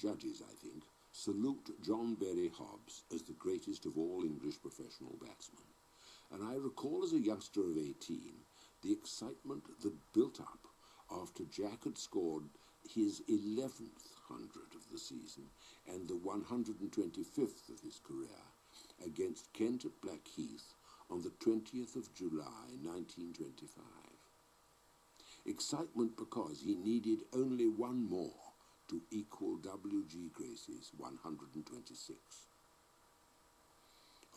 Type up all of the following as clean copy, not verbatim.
judges, I think, salute John Berry Hobbs as the greatest of all English professional batsmen. And I recall as a youngster of 18 the excitement that built up after Jack had scored his 11th 100 of the season and the 125th of his career against Kent at Blackheath on the 20th of July 1925. Excitement because he needed only one more to equal W.G. Grace's 126.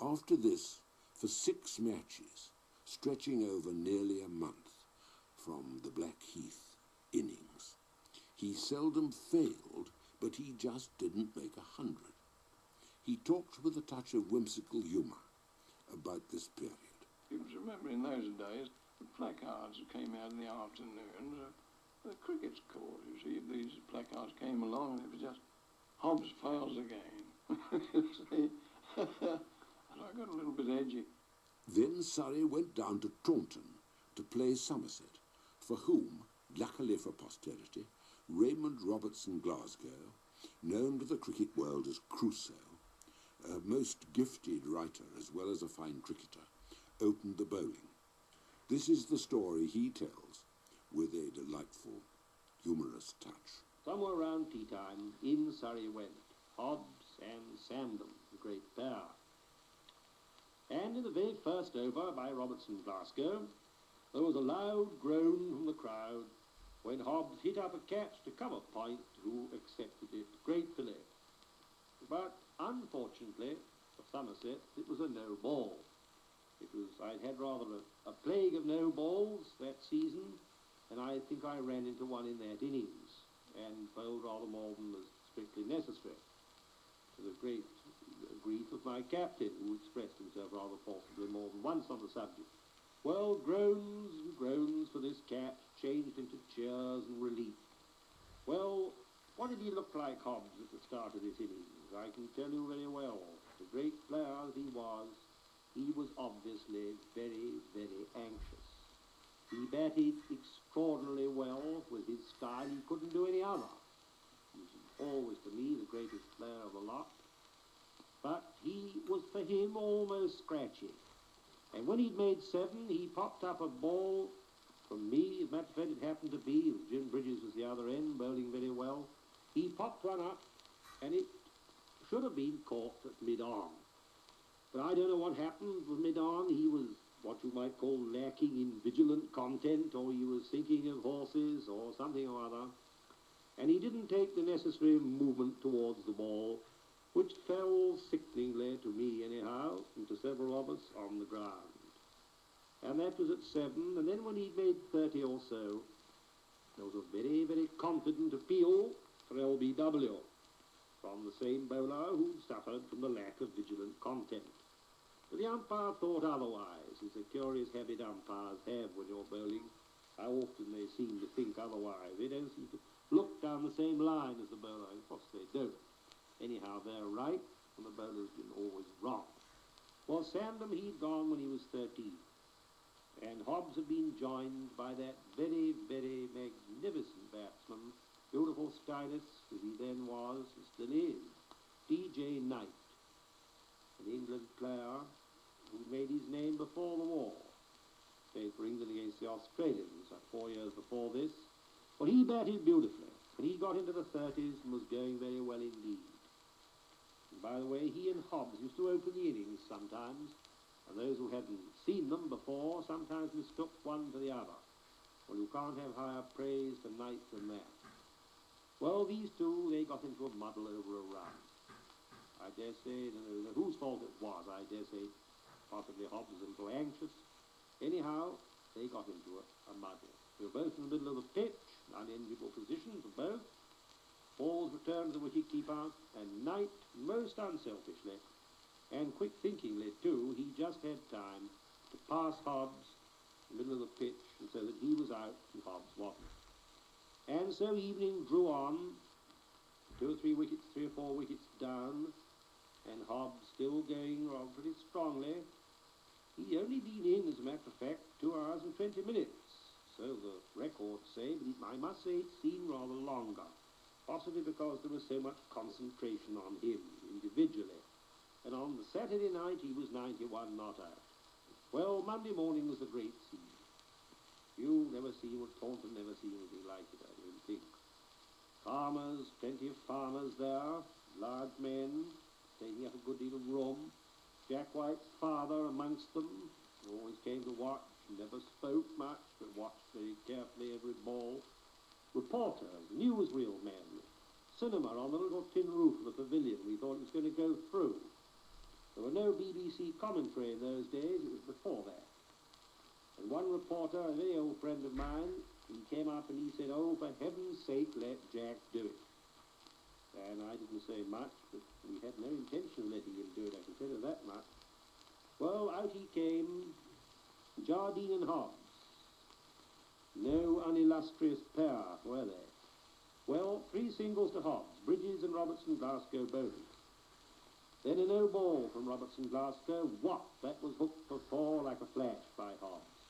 After this, for 6 matches, stretching over nearly a month from the Blackheath innings, he seldom failed, but he just didn't make 100. He talked with a touch of whimsical humour about this period. You must remember in those days, the placards that came out in the afternoon, the cricket's called, you see, these placards came along and it was just, Hobbs fails again, you see. And I got a little bit edgy. Then Surrey went down to Taunton to play Somerset, for whom, luckily for posterity, Raymond Robertson Glasgow, known to the cricket world as Crusoe, a most gifted writer as well as a fine cricketer, opened the bowling. This is the story he tells with a delightful, humorous touch. Somewhere round tea time, in Surrey went Hobbs and Sandham, the great pair. And in the very first over by Robertson Glasgow, there was a loud groan from the crowd when Hobbs hit up a catch to cover Point, who accepted it gratefully. But unfortunately for Somerset, it was a no ball. I'd had rather a plague of no balls that season, and I think I ran into one in that innings and bowled rather more than was strictly necessary, to the great grief of my captain, who expressed himself rather forcibly more than once on the subject. Well, groans and groans for this catch changed into cheers and relief. Well, what did he look like, Hobbs, at the start of this innings? I can tell you very well. The great player as he was obviously very, very anxious. He batted extraordinarily well with his style. He couldn't do any other. He was always, to me, the greatest player of the lot. But he was, for him, almost scratchy. And when he'd made 7, he popped up a ball from me. As a matter of fact, it happened to be, Jim Bridges was the other end, bowling very well. He popped one up, and it should have been caught at mid-on. But I don't know what happened with mid-on. He was what you might call lacking in vigilant content, or he was thinking of horses or something or other. And he didn't take the necessary movement towards the ball, which fell sickeningly, to me anyhow, and to several of us, on the ground. And that was at 7, and then when he'd made 30 or so, there was a very, very confident appeal for LBW from the same bowler who suffered from the lack of vigilant content. But the umpire thought otherwise. It's a curious habit umpires have when you're bowling. How often they seem to think otherwise. They don't seem to look down the same line as the bowler. Of course they don't. Anyhow, they're right, and the bowler's been always wrong. Well, Sandham, he'd gone when he was 13. And Hobbs had been joined by that very, very magnificent batsman, beautiful stylist, as he then was, and still is, D.J. Knight, an England player who made his name before the war. Played for England against the Australians, 4 years before this. Well, he batted beautifully, and he got into the 30s and was going very well indeed. And by the way, he and Hobbs used to open the innings sometimes, and those who hadn't seen them before sometimes mistook one for the other. Well, you can't have higher praise for Knight than that. Well, these two, they got into a muddle over a run. I dare say, whose fault it was, I dare say, possibly Hobbs was a little anxious. Anyhow, they got into a muddle. They were both in the middle of the pitch, an unenviable position for both. Balls returned to the wicket-keeper, and Knight, most unselfishly, and quick-thinkingly too, he just had time to pass Hobbs in the middle of the pitch, and so that he was out and Hobbs wasn't. And so evening drew on, 2 or 3 wickets, 3 or 4 wickets down, and Hobbs still going on pretty strongly. He'd only been in, as a matter of fact, 2 hours and 20 minutes. So the records say, but I must say it seemed rather longer. possibly because there was so much concentration on him individually. And on the Saturday night he was 91 not out. Well, Monday morning was the great scene. You'll never see what Swanton never seen anything like it, I don't think. Farmers, plenty of farmers there, large men, taking up a good deal of room. Jack White's father amongst them, always came to watch, never spoke much, but watched very carefully every ball. Reporters, newsreel men, cinema on the little tin roof of the pavilion we thought it was going to go through. There were no BBC commentary in those days, it was before that. And one reporter, a very old friend of mine, he came up and he said, "Oh, for heaven's sake, let Jack do it." And I didn't say much, but we had no intention of letting him do it, I can tell you that much. Well, out he came, Jardine and Hobbs. No unillustrious pair, were they? Well, 3 singles to Hobbs, Bridges and Robertson Glasgow bowling. Then a no ball from Robertson Glasgow. What? That was hooked for 4 like a flash by Hobbs.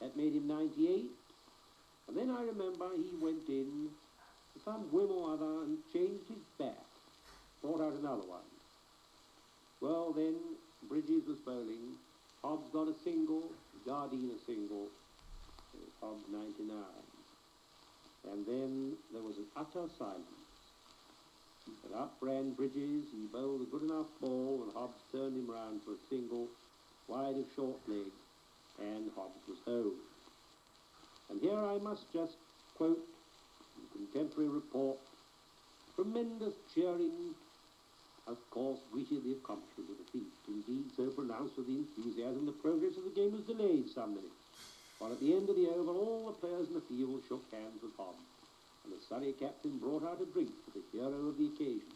That made him 98. And then I remember he went in for some whim or other and changed his bat. Brought out another one. Well, then Bridges was bowling. Hobbs got a single, Jardine a single. Hobbs 99. And then there was an utter silence. And up ran Bridges, he bowled a good enough ball, and Hobbs turned him round for a single, wide of short leg, and Hobbs was home. And here I must just quote the contemporary report. Tremendous cheering, of course, greeted the accomplishment of the feat. Indeed, so pronounced was the enthusiasm, the progress of the game was delayed some minutes. While at the end of the over, all the players in the field shook hands with Hobbs, and the Surrey captain brought out a drink for the hero of the occasion,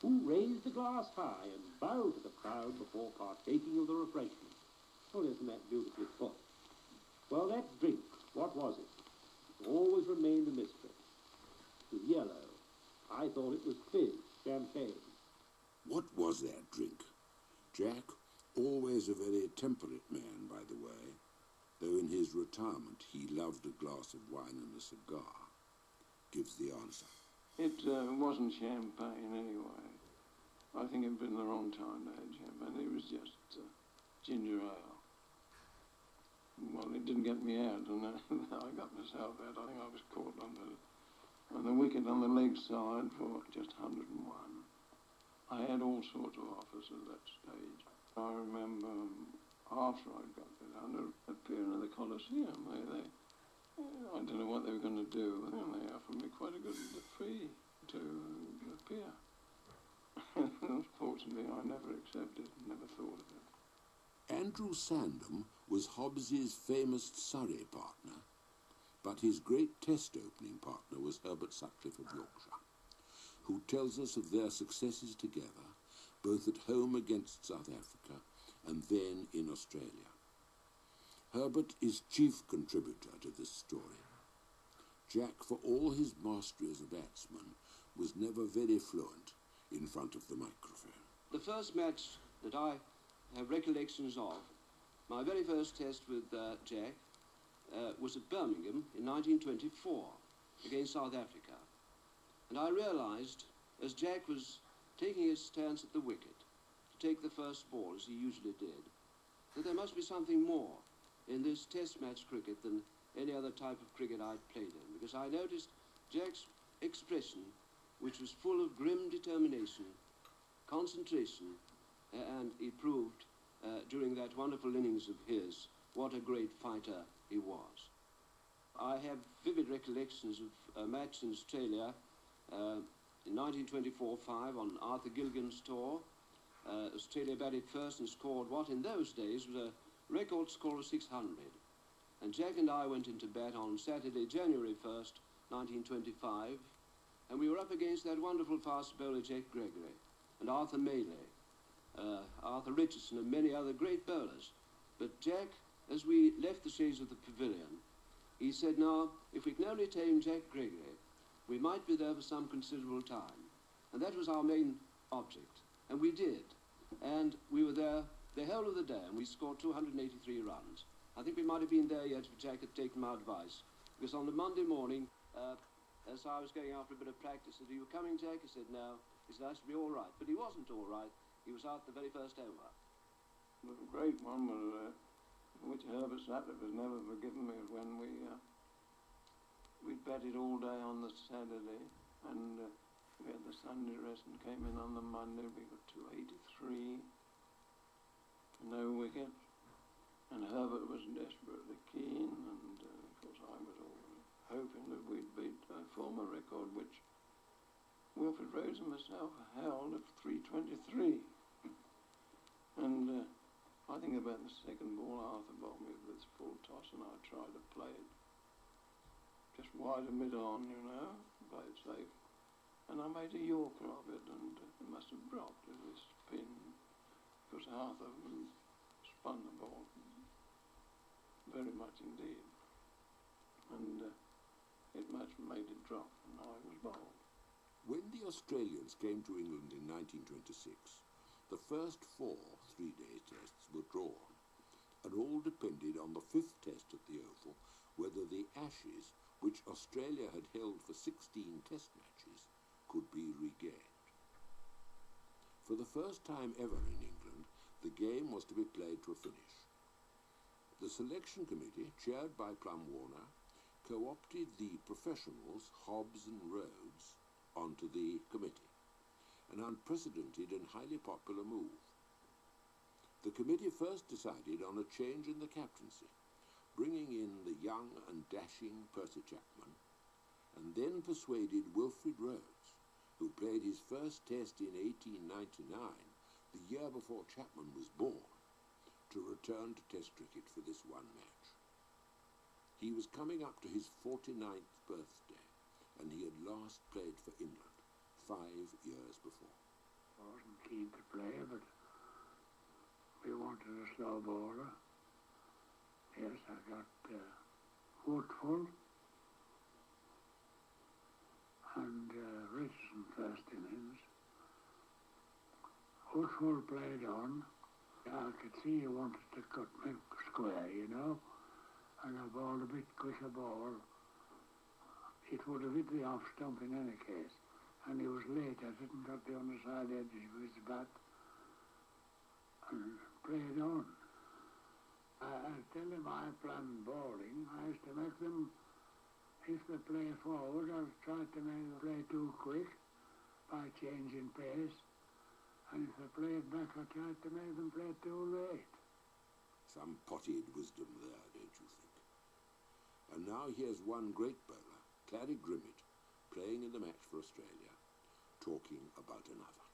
who raised the glass high and bowed to the crowd before partaking of the refreshment. Oh, isn't that beautifully put? Well, that drink, what was it? It always remained a mystery. It was yellow. I thought it was fizz, champagne. What was that drink? Jack, always a very temperate man, by the way, though in his retirement he loved a glass of wine and a cigar, gives the answer. It wasn't champagne anyway. I think it'd been the wrong time to have champagne. It was just ginger ale. Well, it didn't get me out, and I got myself out. I think I was caught on the wicket on the leg side for just 101. I had all sorts of offers at that stage. I remember after I got it under appearing at the Coliseum, I don't know what they were going to do, and they offered me quite a good fee to appear. Unfortunately, I never accepted, never thought of it. Andrew Sandham was Hobbs's famous Surrey partner, but his great test opening partner was Herbert Sutcliffe of Yorkshire, who tells us of their successes together, both at home against South Africa and then in Australia. Herbert is chief contributor to this story. Jack, for all his mastery as a batsman, was never very fluent in front of the microphone. The first match that I have recollections of, my very first test with Jack, was at Birmingham in 1924 against South Africa. And I realised, as Jack was taking his stance at the wicket to take the first ball, as he usually did, that there must be something more in this test match cricket than any other type of cricket I'd played in, because I noticed Jack's expression, which was full of grim determination, concentration, and he proved during that wonderful innings of his what a great fighter he was. I have vivid recollections of a match in Australia in 1924-5 on Arthur Gilligan's tour. Australia batted first and scored what in those days was a record score of 600. And Jack and I went into bat on Saturday, January 1st, 1925, and we were up against that wonderful fast bowler Jack Gregory and Arthur Maylay, Arthur Richardson and many other great bowlers. But Jack, as we left the shades of the pavilion, he said, "Now, if we can only tame Jack Gregory, we might be there for some considerable time." And that was our main object. And we did. And we were there the whole of the day, and we scored 283 runs. I think we might have been there yet if Jack had taken my advice, because on the Monday morning, as I was going out for a bit of practice, said, "Are you coming, Jack?" I said, "No." He said, "I should be all right." But he wasn't all right. He was out the very first over. The great one was, which Herbert Sattler has never forgiven me, was when we batted all day on the Saturday, and we had the Sunday rest and came in on the Monday. We got 283, no wickets, and Herbert was desperately keen, and of course I was always hoping that we'd beat a former record which Wilfred Rhodes and myself held of 323. And I think about the second ball, Arthur bowled me with this full toss, and I tried to play it just wide and mid-on, you know, play it safe. And I made a Yorker of it, and it must have dropped with this spin, because Arthur spun the ball very much indeed. And it much made it drop, and I was bowled. When the Australians came to England in 1926, the first 4 three-day tests were drawn, and all depended on the 5th test at the Oval, whether the Ashes, which Australia had held for 16 test matches, could be regained. For the first time ever in England, the game was to be played to a finish. The selection committee, chaired by Plum Warner, co-opted the professionals, Hobbs and Rhodes, onto the committee, an unprecedented and highly popular move. The committee first decided on a change in the captaincy, bringing in the young and dashing Percy Chapman, and then persuaded Wilfred Rhodes, who played his first test in 1899, the year before Chapman was born, to return to Test cricket for this one match. He was coming up to his 49th birthday, and he had last played for England 5 years before. I wasn't keen to play, but we wanted a slow bowler. Yes, I got Woodfull and Richardson first innings. Woodfull played on. I could see he wanted to cut me square, you know, and I bowled a bit quicker ball. It would have hit the off stump in any case, and he was late at it and got the underside edges with his bat and played on. I tell him I planned bowling. I used to make them, if they play forward, I tried to make them play too quick by changing pace. And if they played back, I tried to make them play too late. Some potted wisdom there, don't you think? And now here's one great bowler, Clary Grimmett, playing in the match for Australia, talking about another.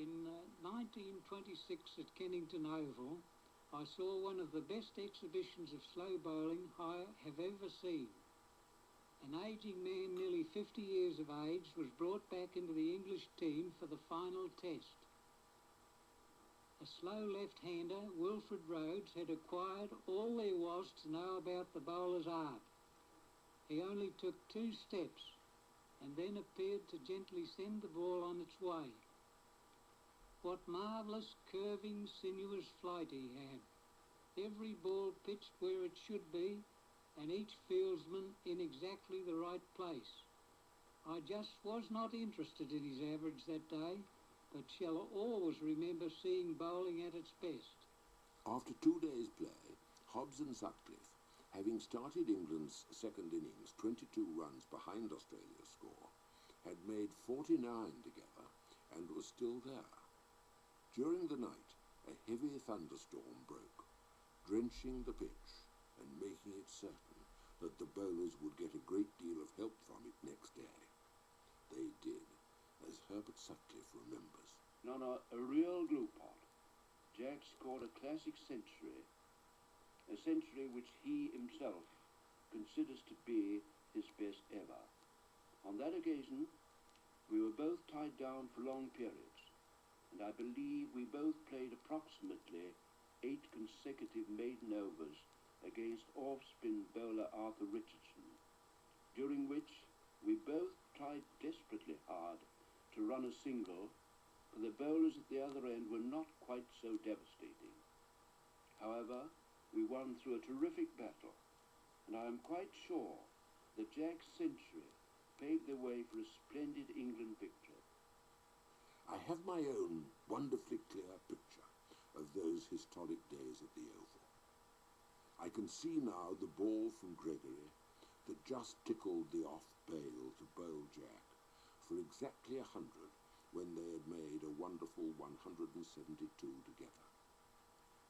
In 1926 at Kennington Oval, I saw one of the best exhibitions of slow bowling I have ever seen. An ageing man nearly 50 years of age was brought back into the English team for the final test. A slow left-hander, Wilfred Rhodes, had acquired all there was to know about the bowler's art. He only took 2 steps and then appeared to gently send the ball on its way. What marvellous, curving, sinuous flight he had. Every ball pitched where it should be, and each fieldsman in exactly the right place. I just was not interested in his average that day, but shall always remember seeing bowling at its best. After 2 days' play, Hobbs and Sutcliffe, having started England's second innings 22 runs behind Australia's score, had made 49 together and was still there. During the night, a heavy thunderstorm broke, drenching the pitch and making it certain that the bowlers would get a great deal of help from it next day. They did, as Herbert Sutcliffe remembers. No, a real glue pot. Jack scored a classic century, a century which he himself considers to be his best ever. On that occasion, we were both tied down for long periods, and I believe we both played approximately 8 consecutive maiden overs against off-spin bowler Arthur Richardson, during which we both tried desperately hard to run a single, for the bowlers at the other end were not quite so devastating. However, we won through a terrific battle, and I am quite sure that Jack's century paved the way for a splendid England victory. I have my own wonderfully clear picture of those historic days at the Oval. I can see now the ball from Gregory that just tickled the off bail to bowl Jack for exactly 100 when they had made a wonderful 172 together.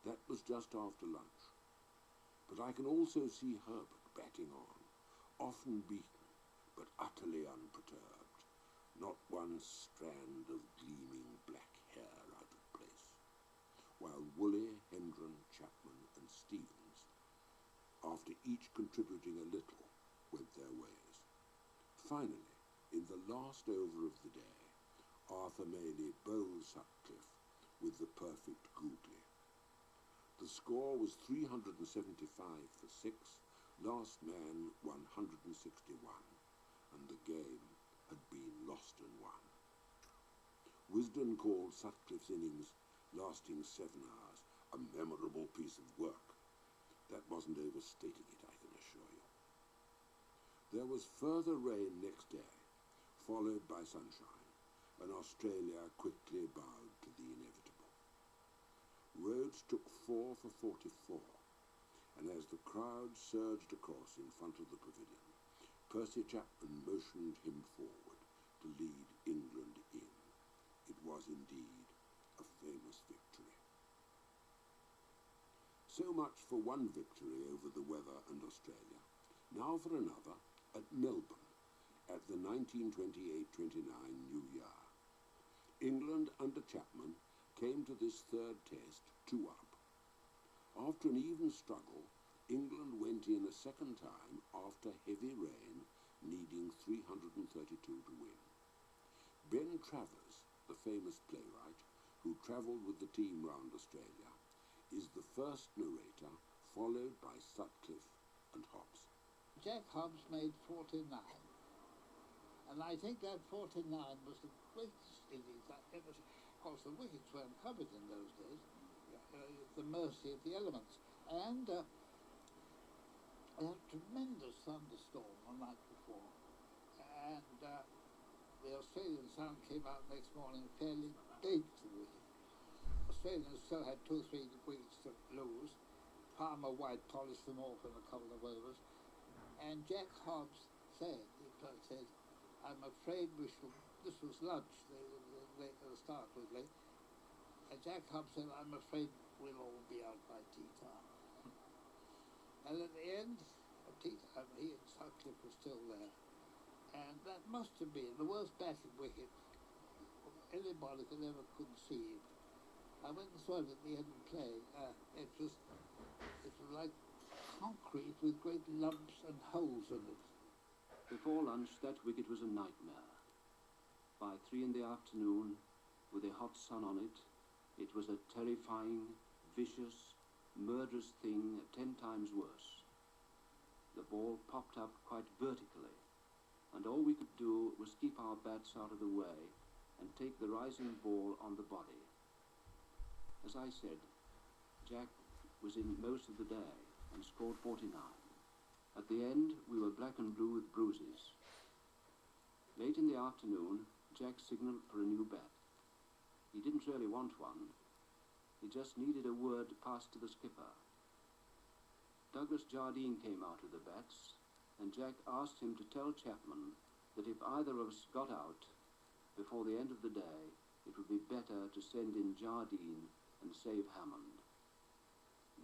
That was just after lunch. But I can also see Herbert batting on, often beaten, but utterly unperturbed, not one strand of gleaming black hair out of place, while Woolley, Hendren, Chapman and Stevens, after each contributing a little, went their ways. Finally, in the last over of the day, Arthur Maley bowled Sutcliffe with the perfect googly. The score was 375 for 6, last man 161, and the game had been lost and won. Wisden called Sutcliffe's innings, lasting 7 hours, a memorable piece of work. That wasn't overstating it, I can assure you. There was further rain next day, followed by sunshine, and Australia quickly bowed to the inevitable. Rhodes took 4 for 44, and as the crowd surged across in front of the pavilion, Percy Chapman motioned him forward to lead England in. It was indeed a famous victory. So much for one victory over the weather and Australia. Now for another at Melbourne, at the 1928-29 New Year. England under Chapman came to this third test 2 up. After an even struggle, England went in a second time after heavy rain, needing 332 to win. Ben Travers, the famous playwright, who travelled with the team round Australia, is the first narrator, followed by Sutcliffe and Hobbs. Jack Hobbs made 49, and I think that 49 was the greatest innings I ever saw. Of course, the wickets weren't covered in those days, the mercy of the elements. And a tremendous thunderstorm the night before, and the Australian sun came out next morning fairly baked the wicket. Australians still had 2 or 3 wickets to lose. Palmer White polished them off in a couple of overs, and Jack Hobbs said, I'm afraid we shall, this was lunch, the start was late, and Jack Hobbs said, I'm afraid we'll all be out by tea time. And at the end of tea time, he and Sutcliffe were still there, and that must have been the worst batting wicket anybody could ever conceive. I went and saw it at the end of play. It was like concrete with great lumps and holes in it. Before lunch, that wicket was a nightmare. By 3 in the afternoon, with a hot sun on it, it was a terrifying, vicious, murderous thing 10 times worse. The ball popped up quite vertically, and all we could do was keep our bats out of the way and take the rising ball on the body. As I said, Jack was in most of the day and scored 49. At the end, we were black and blue with bruises. Late in the afternoon, Jack signalled for a new bat. He didn't really want one. He just needed a word to pass to the skipper. Douglas Jardine came out of the bats, and Jack asked him to tell Chapman that if either of us got out before the end of the day, it would be better to send in Jardine and save Hammond.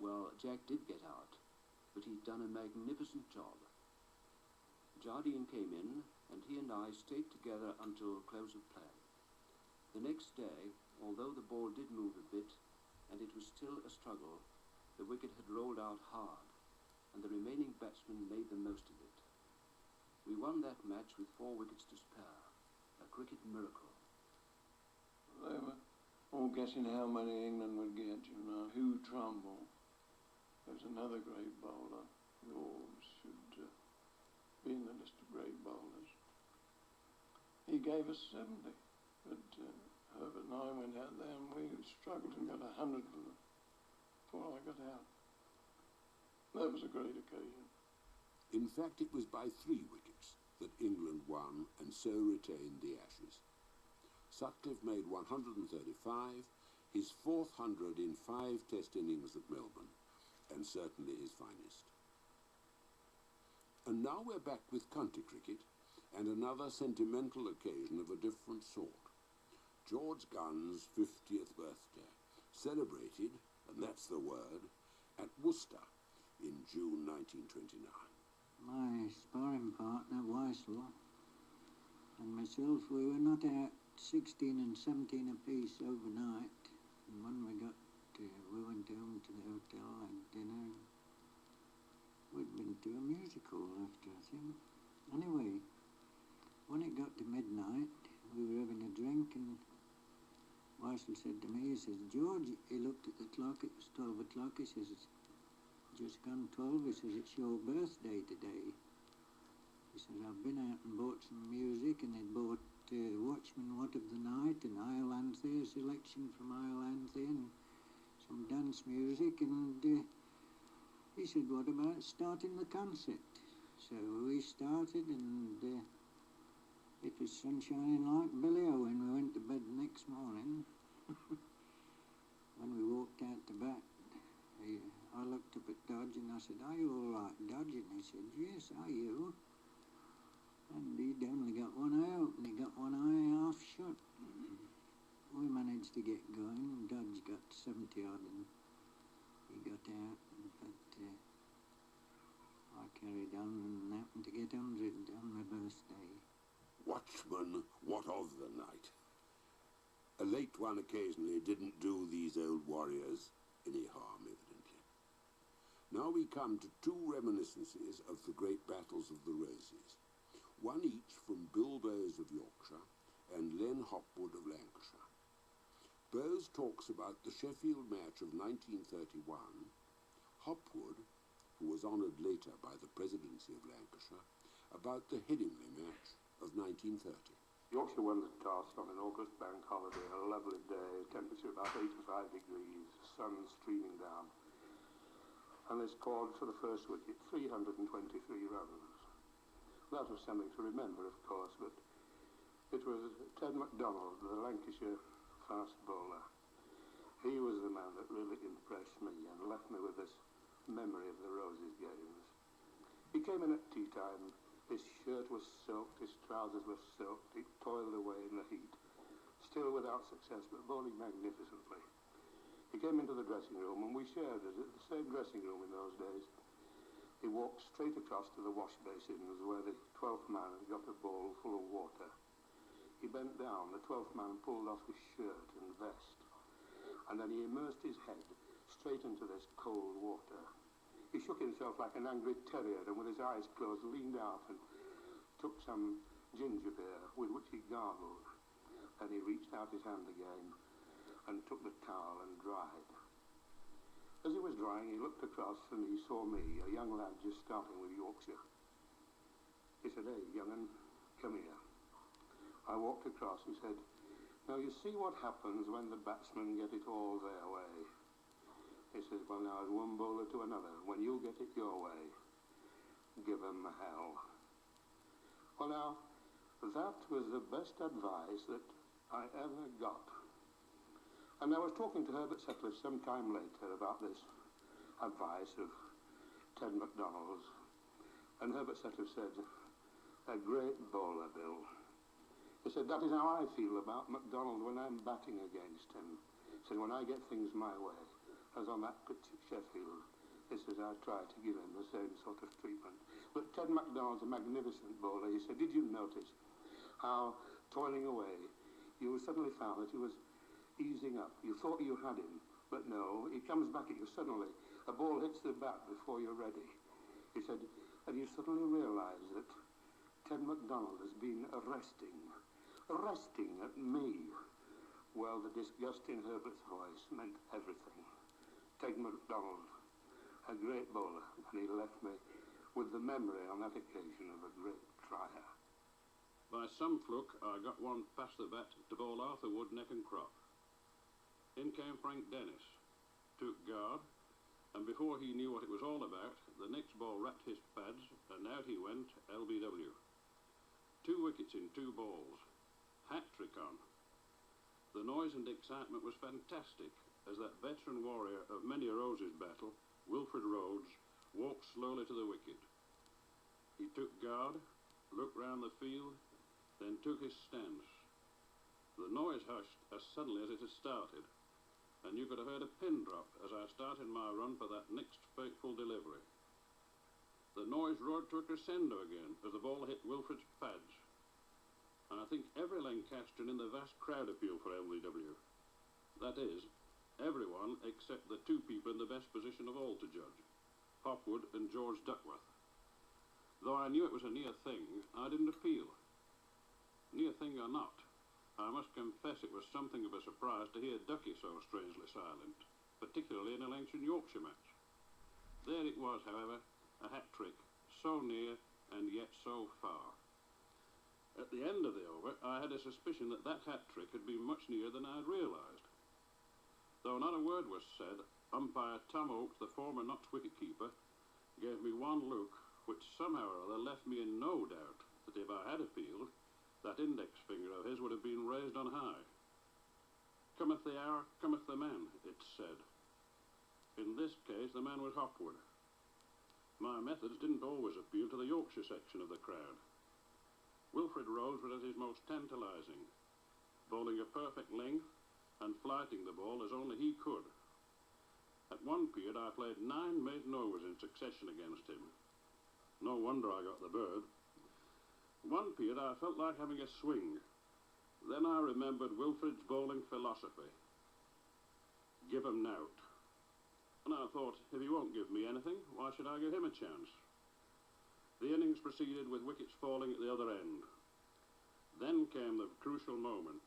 Well, Jack did get out, but he'd done a magnificent job. Jardine came in, and he and I stayed together until close of play. The next day, although the ball did move a bit, and it was still a struggle, the wicket had rolled out hard, and the remaining batsmen made the most of it. We won that match with 4 wickets to spare, a cricket miracle. They were all guessing how many England would get, you know. Hugh Trumbull, there's another great bowler, Yours should be in the list of great bowlers. He gave us 70, but Herbert and I went out there and we struggled and got 100 before I got out. That was a great occasion. In fact, it was by 3 wickets that England won and so retained the Ashes. Sutcliffe made 135, his 400 in 5 Test innings at Melbourne, and certainly his finest. And now we're back with county cricket, and another sentimental occasion of a different sort. George Gunn's 50th birthday, celebrated, and that's the word, at Worcester in June 1929. My sparring partner, Weissel, and myself, we were not out 16 and 17 apiece overnight. And when we went home to the hotel, had dinner. We'd been to a musical after, I think. Anyway, when it got to midnight, we were having a drink, and Weissel said to me, he says, George, he looked at the clock, it was 12 o'clock, he says, it's just gone 12, he says, it's your birthday today. He says, I've been out and bought some music, and he'd bought Watchman What of the Night and Iolanthe, a selection from Iolanthe, and some dance music, and he said, what about starting the concert? So we started, and it was sunshining like Billy-O when we went to bed the next morning. When we walked out the back, I looked up at Dodge and I said, are you all right, Dodge? And he said, yes, are you? And he'd only got one eye open, he got one eye half shut. We managed to get going. Dodge got 70 odd and he got out, but I carried on and happened to get 100 on my birthday. Watchman, what of the night? A late one occasionally didn't do these old warriors any harm, evidently. Now we come to 2 reminiscences of the great battles of the Roses, one each from Bill Bowes of Yorkshire and Len Hopwood of Lancashire. Bowes talks about the Sheffield match of 1931, Hopwood, who was honoured later by the presidency of Lancashire, about the Headingley match of 1930. Yorkshire won the toss on an August bank holiday, a lovely day, temperature about 85 degrees, sun streaming down. And they scored for the first wicket 323 runs. That was something to remember, of course, but it was Ted MacDonald, the Lancashire fast bowler. He was the man that really impressed me and left me with this memory of the Roses games. He came in at tea time. His shirt was soaked, his trousers were soaked, he toiled away in the heat, still without success, but bowling magnificently. He came into the dressing room, and we shared it at the same dressing room in those days. He walked straight across to the wash basins where the 12th man had got a bowl full of water. He bent down, the 12th man pulled off his shirt and vest, and then he immersed his head straight into this cold water. He shook himself like an angry terrier and with his eyes closed leaned out and took some ginger beer with which he gargled. Then he reached out his hand again and took the towel and dried. As he was drying, he looked across and he saw me, a young lad just starting with Yorkshire. He said, hey, young'un, come here. I walked across and said, now you see what happens when the batsmen get it all their way. He says, well, now, as one bowler to another, when you get it your way, give 'em hell. Well, now, that was the best advice that I ever got. And I was talking to Herbert Sutcliffe some time later about this advice of Ted MacDonald's, and Herbert Sutcliffe said, a great bowler, Bill. He said, that is how I feel about MacDonald when I'm batting against him. He said, when I get things my way, as on that pitch at Sheffield, he says, I try to give him the same sort of treatment. But Ted MacDonald's a magnificent bowler. He said, did you notice how, toiling away, you suddenly found that he was easing up? You thought you had him, but no, he comes back at you suddenly. A ball hits the bat before you're ready. He said, and you suddenly realise that Ted MacDonald has been arresting at me. Well, the disgust in Herbert's voice meant everything. Ted MacDonald, a great bowler, and he left me with the memory on that occasion of a great trier. By some fluke, I got one past the bat to bowl Arthur Wood neck and crop. In came Frank Dennis, took guard, and before he knew what it was all about, the next ball rapped his pads, and out he went, LBW. 2 wickets in 2 balls. Hat-trick on. The noise and excitement was fantastic as that veteran warrior of many a Roses battle, Wilfred Rhodes, walked slowly to the wicket. He took guard, looked round the field, then took his stance. The noise hushed as suddenly as it had started, and you could have heard a pin drop as I started my run for that next fateful delivery. The noise roared to a crescendo again as the ball hit Wilfred's pads, and I think every Lancastrian in the vast crowd appealed for LBW. That is, everyone except the 2 people in the best position of all to judge, Hopwood and George Duckworth. Though I knew it was a near thing, I didn't appeal. Near thing or not, I must confess it was something of a surprise to hear Ducky so strangely silent, particularly in a Lancashire Yorkshire match. There it was, however, a hat-trick, so near and yet so far. At the end of the over, I had a suspicion that that hat-trick had been much nearer than I had realised. Though not a word was said, umpire Tom Oakes, the former Notts wicket-keeper, gave me one look which somehow or other left me in no doubt that if I had appealed, that index finger of his would have been raised on high. Cometh the hour, cometh the man, it said. In this case, the man was Hopwood. My methods didn't always appeal to the Yorkshire section of the crowd. Wilfred Rhodes was at his most tantalising, bowling a perfect length and flighting the ball as only he could. At one period I played 9 maiden overs in succession against him. No wonder I got the bird. One period I felt like having a swing. Then I remembered Wilfred's bowling philosophy. Give 'em nout. And I thought, if he won't give me anything, why should I give him a chance? The innings proceeded with wickets falling at the other end. Then came the crucial moment.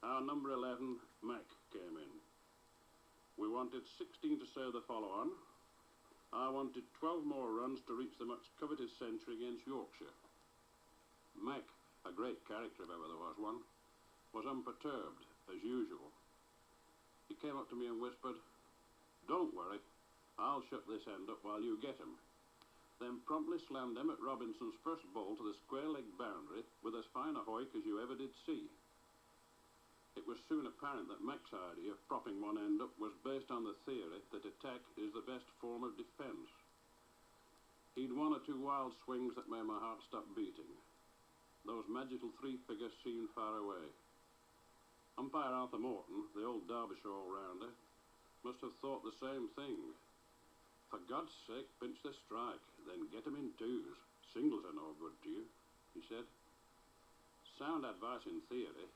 Our number 11, Mac, came in. We wanted 16 to save the follow-on. I wanted 12 more runs to reach the much coveted century against Yorkshire. Mac, a great character if ever there was one, was unperturbed, as usual. He came up to me and whispered, "Don't worry, I'll shut this end up while you get him." Then promptly slammed Emmett Robinson's first ball to the square-leg boundary with as fine a hoik as you ever did see. It was soon apparent that Mac's idea of propping one end up was based on the theory that attack is the best form of defence. He'd 1 or 2 wild swings that made my heart stop beating. Those magical 3 figures seemed far away. Umpire Arthur Morton, the old Derbyshire all-rounder, must have thought the same thing. For God's sake, pinch the strike, then get 'em in 2s. Singles are no good to you, he said. Sound advice in theory,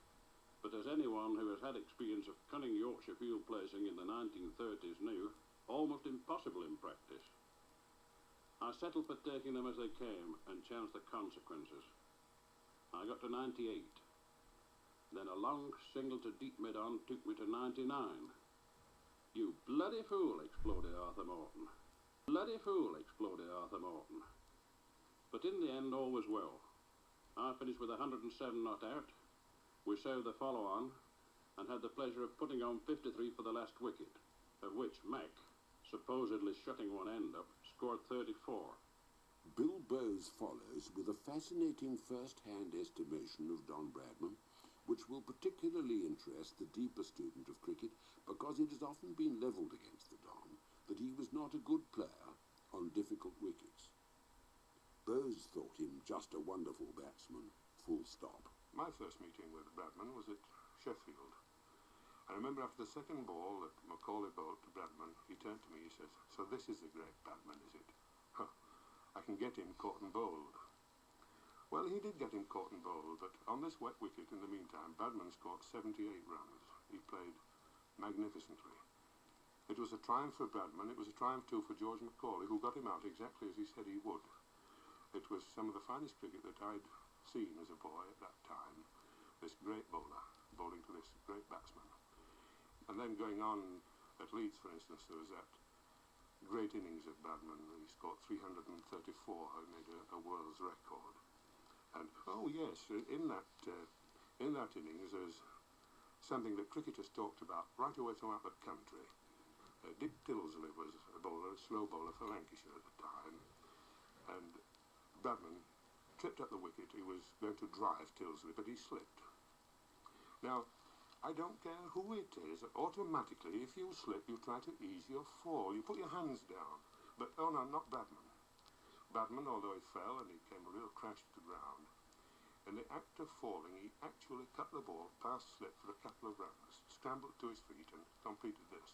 but as anyone who has had experience of cunning Yorkshire field placing in the 1930s knew, almost impossible in practice. I settled for taking them as they came and chanced the consequences. I got to 98. Then a long single to deep mid-on took me to 99. "You bloody fool," exploded Arthur Morton. "Bloody fool," exploded Arthur Morton. But in the end, all was well. I finished with 107 not out. We saved the follow-on and had the pleasure of putting on 53 for the last wicket, of which Mac, supposedly shutting one end up, scored 34. Bill Bowes follows with a fascinating first-hand estimation of Don Bradman, which will particularly interest the deeper student of cricket because it has often been levelled against the Don that he was not a good player on difficult wickets. Bowes thought him just a wonderful batsman, full stop. My first meeting with Bradman was at Sheffield. I remember after the second ball that Macaulay bowled to Bradman, he turned to me, he says, "So this is the great Bradman, is it? Huh, I can get him caught and bowled." Well, he did get him caught and bowled, but on this wet wicket in the meantime, Bradman scored 78 runs. He played magnificently. It was a triumph for Bradman. It was a triumph too for George Macaulay, who got him out exactly as he said he would. It was some of the finest cricket that I'd seen as a boy at that time. This great bowler bowling to this great batsman. And then going on at Leeds, for instance, there was that great innings of Bradman. He scored 334, who made a world's record. And oh yes, in that innings there's something that cricketers talked about right away throughout the country. Dick Tilsley was a bowler, a slow bowler for Lancashire at the time, and Bradman tripped up the wicket. He was going to drive Tilsley, but he slipped. Now, I don't care who it is, automatically, if you slip, you try to ease your fall. You put your hands down. But, oh no, not Badman. Badman, although he fell and he came a real crash to the ground, in the act of falling, he actually cut the ball past slip for a couple of runs, scrambled to his feet and completed this.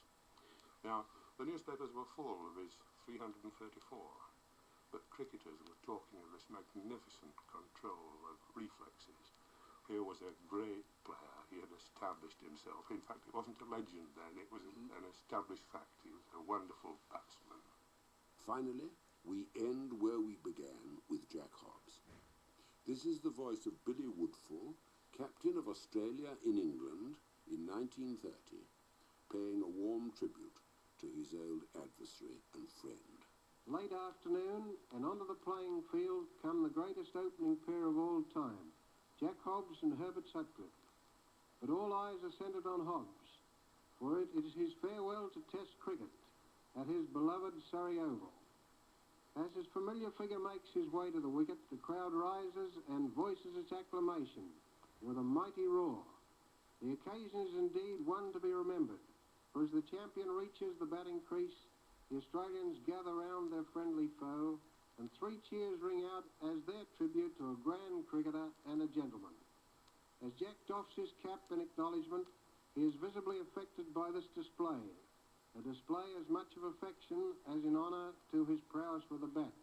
Now, the newspapers were full of his 334, but cricketers were talking of this magnificent control of reflexes. Here was a great player. He had established himself. In fact, it wasn't a legend then. It was an established fact. He was a wonderful batsman. Finally, we end where we began with Jack Hobbs. This is the voice of Billy Woodfull, captain of Australia in England in 1930, paying a warm tribute to his old adversary and friend. Late afternoon, and onto the playing field come the greatest opening pair of all time, Jack Hobbs and Herbert Sutcliffe. But all eyes are centred on Hobbs, for it is his farewell to Test cricket at his beloved Surrey Oval. As his familiar figure makes his way to the wicket, the crowd rises and voices its acclamation with a mighty roar. The occasion is indeed one to be remembered, for as the champion reaches the batting crease, the Australians gather round their friendly foe, and 3 cheers ring out as their tribute to a grand cricketer and a gentleman. As Jack doffs his cap in acknowledgement, he is visibly affected by this display, a display as much of affection as in honour to his prowess with the bat.